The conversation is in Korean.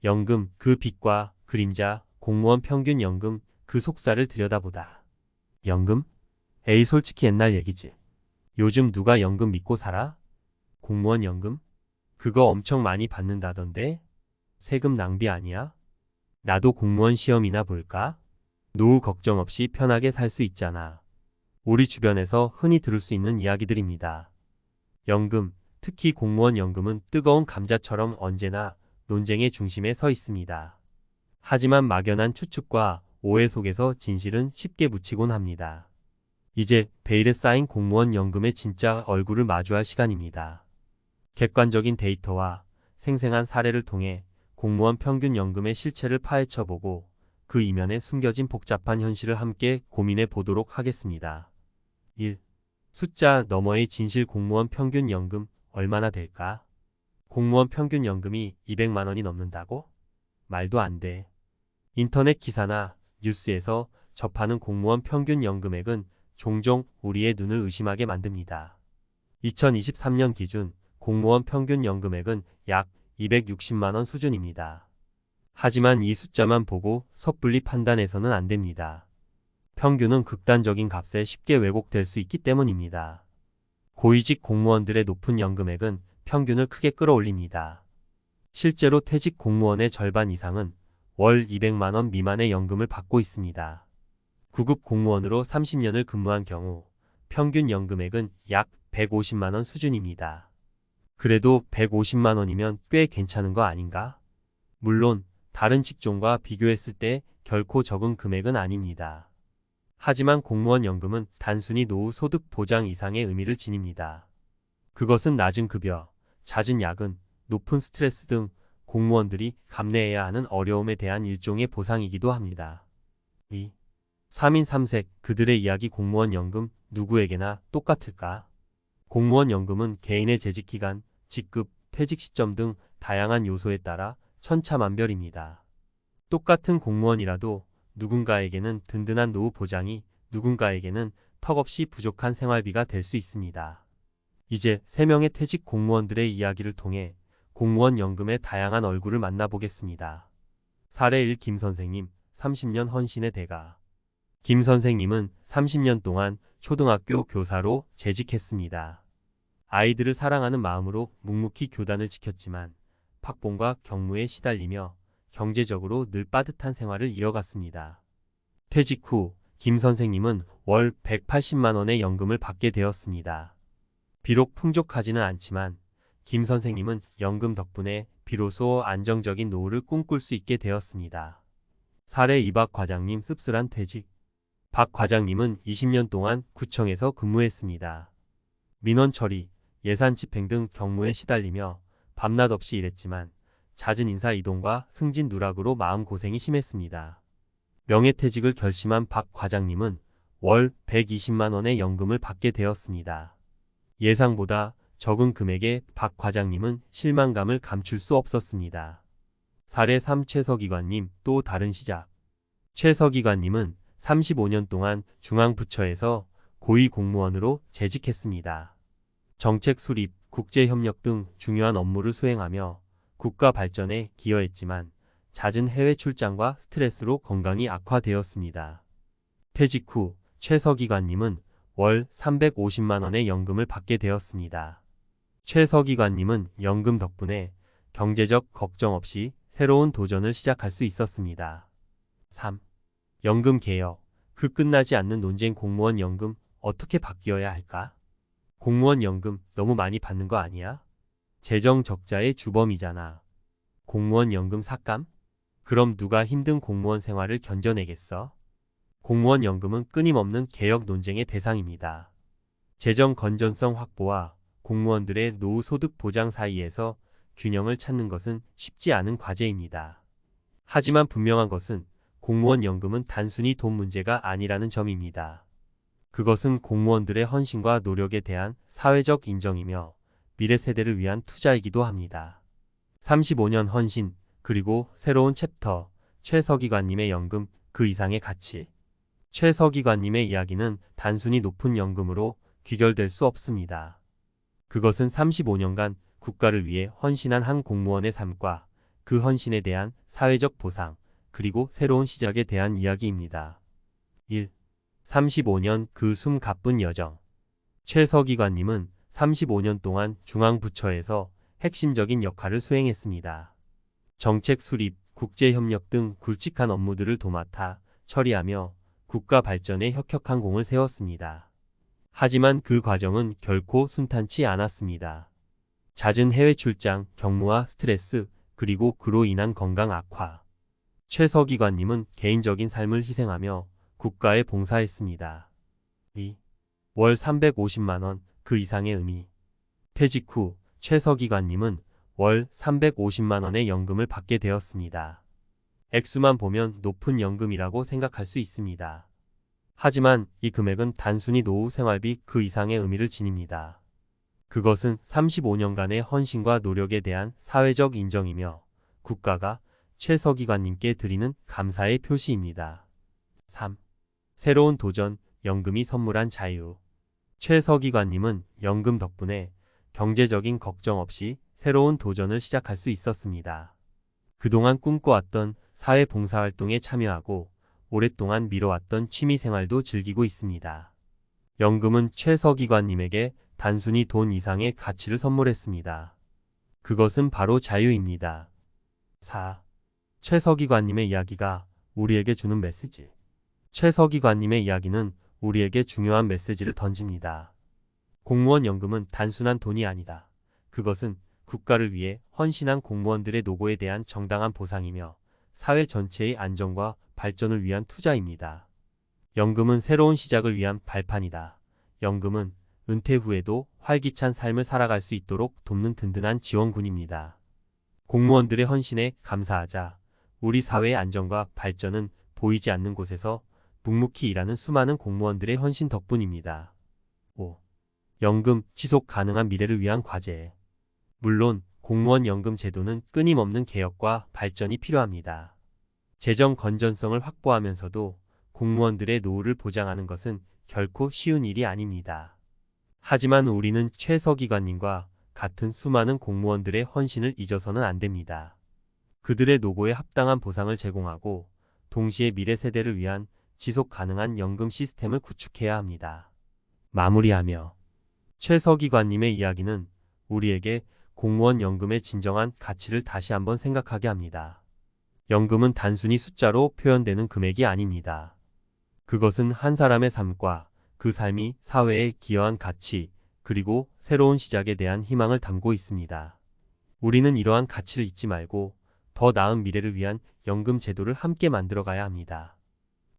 연금, 그 빛과 그림자, 공무원 평균 연금, 그 속살을 들여다보다. 연금? 에이 솔직히 옛날 얘기지. 요즘 누가 연금 믿고 살아? 공무원 연금? 그거 엄청 많이 받는다던데? 세금 낭비 아니야? 나도 공무원 시험이나 볼까? 노후 걱정 없이 편하게 살 수 있잖아. 우리 주변에서 흔히 들을 수 있는 이야기들입니다. 연금, 특히 공무원 연금은 뜨거운 감자처럼 언제나 논쟁의 중심에 서 있습니다. 하지만 막연한 추측과 오해 속에서 진실은 쉽게 묻히곤 합니다. 이제 베일에 쌓인 공무원 연금의 진짜 얼굴을 마주할 시간입니다. 객관적인 데이터와 생생한 사례를 통해 공무원 평균 연금의 실체를 파헤쳐보고 그 이면에 숨겨진 복잡한 현실을 함께 고민해 보도록 하겠습니다. 1. 숫자 너머의 진실. 공무원 평균 연금 얼마나 될까? 공무원 평균 연금이 200만 원이 넘는다고? 말도 안 돼. 인터넷 기사나 뉴스에서 접하는 공무원 평균 연금액은 종종 우리의 눈을 의심하게 만듭니다. 2023년 기준 공무원 평균 연금액은 약 260만 원 수준입니다. 하지만 이 숫자만 보고 섣불리 판단해서는 안 됩니다. 평균은 극단적인 값에 쉽게 왜곡될 수 있기 때문입니다. 고위직 공무원들의 높은 연금액은 평균을 크게 끌어올립니다. 실제로 퇴직 공무원의 절반 이상은 월 200만 원 미만의 연금을 받고 있습니다. 9급 공무원으로 30년을 근무한 경우 평균 연금액은 약 150만 원 수준입니다. 그래도 150만 원이면 꽤 괜찮은 거 아닌가? 물론 다른 직종과 비교했을 때 결코 적은 금액은 아닙니다. 하지만 공무원 연금은 단순히 노후 소득 보장 이상의 의미를 지닙니다. 그것은 낮은 급여, 잦은 야근, 높은 스트레스 등 공무원들이 감내해야 하는 어려움에 대한 일종의 보상이기도 합니다. 2. 3인 3색 그들의 이야기. 공무원 연금 누구에게나 똑같을까? 공무원 연금은 개인의 재직기간, 직급, 퇴직 시점 등 다양한 요소에 따라 천차만별입니다. 똑같은 공무원이라도 누군가에게는 든든한 노후 보장이, 누군가에게는 턱없이 부족한 생활비가 될 수 있습니다. 이제 3명의 퇴직 공무원들의 이야기를 통해 공무원 연금의 다양한 얼굴을 만나보겠습니다. 사례 1. 김 선생님, 30년 헌신의 대가. 김 선생님은 30년 동안 초등학교 교사로 재직했습니다. 아이들을 사랑하는 마음으로 묵묵히 교단을 지켰지만 학봉과 경무에 시달리며 경제적으로 늘 빠듯한 생활을 이어갔습니다. 퇴직 후 김 선생님은 월 180만 원의 연금을 받게 되었습니다. 비록 풍족하지는 않지만 김 선생님은 연금 덕분에 비로소 안정적인 노후를 꿈꿀 수 있게 되었습니다. 사례 2. 박 과장님, 씁쓸한 퇴직. 박 과장님은 20년 동안 구청에서 근무했습니다. 민원 처리, 예산 집행 등 경무에 시달리며 밤낮 없이 일했지만 잦은 인사 이동과 승진 누락으로 마음고생이 심했습니다. 명예퇴직을 결심한 박 과장님은 월 120만 원의 연금을 받게 되었습니다. 예상보다 적은 금액에 박 과장님은 실망감을 감출 수 없었습니다. 사례 3. 최서기관님, 또 다른 시작. 최서기관님은 35년 동안 중앙부처에서 고위공무원으로 재직했습니다. 정책 수립, 국제협력 등 중요한 업무를 수행하며 국가 발전에 기여했지만 잦은 해외 출장과 스트레스로 건강이 악화되었습니다. 퇴직 후 최서기관님은 월 350만 원의 연금을 받게 되었습니다. 최서기관님은 연금 덕분에 경제적 걱정 없이 새로운 도전을 시작할 수 있었습니다. 3. 연금 개혁. 그 끝나지 않는 논쟁. 공무원 연금 어떻게 바뀌어야 할까? 공무원 연금 너무 많이 받는 거 아니야? 재정 적자의 주범이잖아. 공무원 연금 삭감? 그럼 누가 힘든 공무원 생활을 견뎌내겠어? 공무원 연금은 끊임없는 개혁 논쟁의 대상입니다. 재정 건전성 확보와 공무원들의 노후 소득 보장 사이에서 균형을 찾는 것은 쉽지 않은 과제입니다. 하지만 분명한 것은 공무원 연금은 단순히 돈 문제가 아니라는 점입니다. 그것은 공무원들의 헌신과 노력에 대한 사회적 인정이며 미래 세대를 위한 투자이기도 합니다. 35년 헌신, 그리고 새로운 챕터. 최서기관님의 연금, 그 이상의 가치. 최서기관님의 이야기는 단순히 높은 연금으로 귀결될 수 없습니다. 그것은 35년간 국가를 위해 헌신한 한 공무원의 삶과 그 헌신에 대한 사회적 보상, 그리고 새로운 시작에 대한 이야기입니다. 1. 35년 그 숨 가쁜 여정. 최서기관님은 35년 동안 중앙부처에서 핵심적인 역할을 수행했습니다. 정책 수립, 국제협력 등 굵직한 업무들을 도맡아 처리하며 국가 발전에 혁혁한 공을 세웠습니다. 하지만 그 과정은 결코 순탄치 않았습니다. 잦은 해외 출장, 경무와 스트레스, 그리고 그로 인한 건강 악화. 최서기관님은 개인적인 삶을 희생하며 국가에 봉사했습니다. 2. 월 350만원, 그 이상의 의미. 퇴직 후 최서기관님은 월 350만원의 연금을 받게 되었습니다. 액수만 보면 높은 연금이라고 생각할 수 있습니다. 하지만 이 금액은 단순히 노후 생활비 그 이상의 의미를 지닙니다. 그것은 35년간의 헌신과 노력에 대한 사회적 인정이며 국가가 최서기관님께 드리는 감사의 표시입니다. 3. 새로운 도전, 연금이 선물한 자유. 최서기관님은 연금 덕분에 경제적인 걱정 없이 새로운 도전을 시작할 수 있었습니다. 그동안 꿈꿔왔던 사회 봉사활동에 참여하고 오랫동안 미뤄왔던 취미생활도 즐기고 있습니다. 연금은 최서기관님에게 단순히 돈 이상의 가치를 선물했습니다. 그것은 바로 자유입니다. 4. 최서기관님의 이야기가 우리에게 주는 메시지. 최서기관님의 이야기는 우리에게 중요한 메시지를 던집니다. 공무원 연금은 단순한 돈이 아니다. 그것은 국가를 위해 헌신한 공무원들의 노고에 대한 정당한 보상이며 사회 전체의 안정과 발전을 위한 투자입니다. 연금은 새로운 시작을 위한 발판이다. 연금은 은퇴 후에도 활기찬 삶을 살아갈 수 있도록 돕는 든든한 지원군입니다. 공무원들의 헌신에 감사하자. 우리 사회의 안정과 발전은 보이지 않는 곳에서 묵묵히 일하는 수많은 공무원들의 헌신 덕분입니다. 5. 연금 지속 가능한 미래를 위한 과제. 물론 공무원 연금 제도는 끊임없는 개혁과 발전이 필요합니다. 재정 건전성을 확보하면서도 공무원들의 노후를 보장하는 것은 결코 쉬운 일이 아닙니다. 하지만 우리는 최서기관님과 같은 수많은 공무원들의 헌신을 잊어서는 안 됩니다. 그들의 노고에 합당한 보상을 제공하고 동시에 미래 세대를 위한 지속 가능한 연금 시스템을 구축해야 합니다. 마무리하며 최서기관님의 이야기는 우리에게 공무원 연금의 진정한 가치를 다시 한번 생각하게 합니다. 연금은 단순히 숫자로 표현되는 금액이 아닙니다. 그것은 한 사람의 삶과 그 삶이 사회에 기여한 가치, 그리고 새로운 시작에 대한 희망을 담고 있습니다. 우리는 이러한 가치를 잊지 말고 더 나은 미래를 위한 연금 제도를 함께 만들어가야 합니다.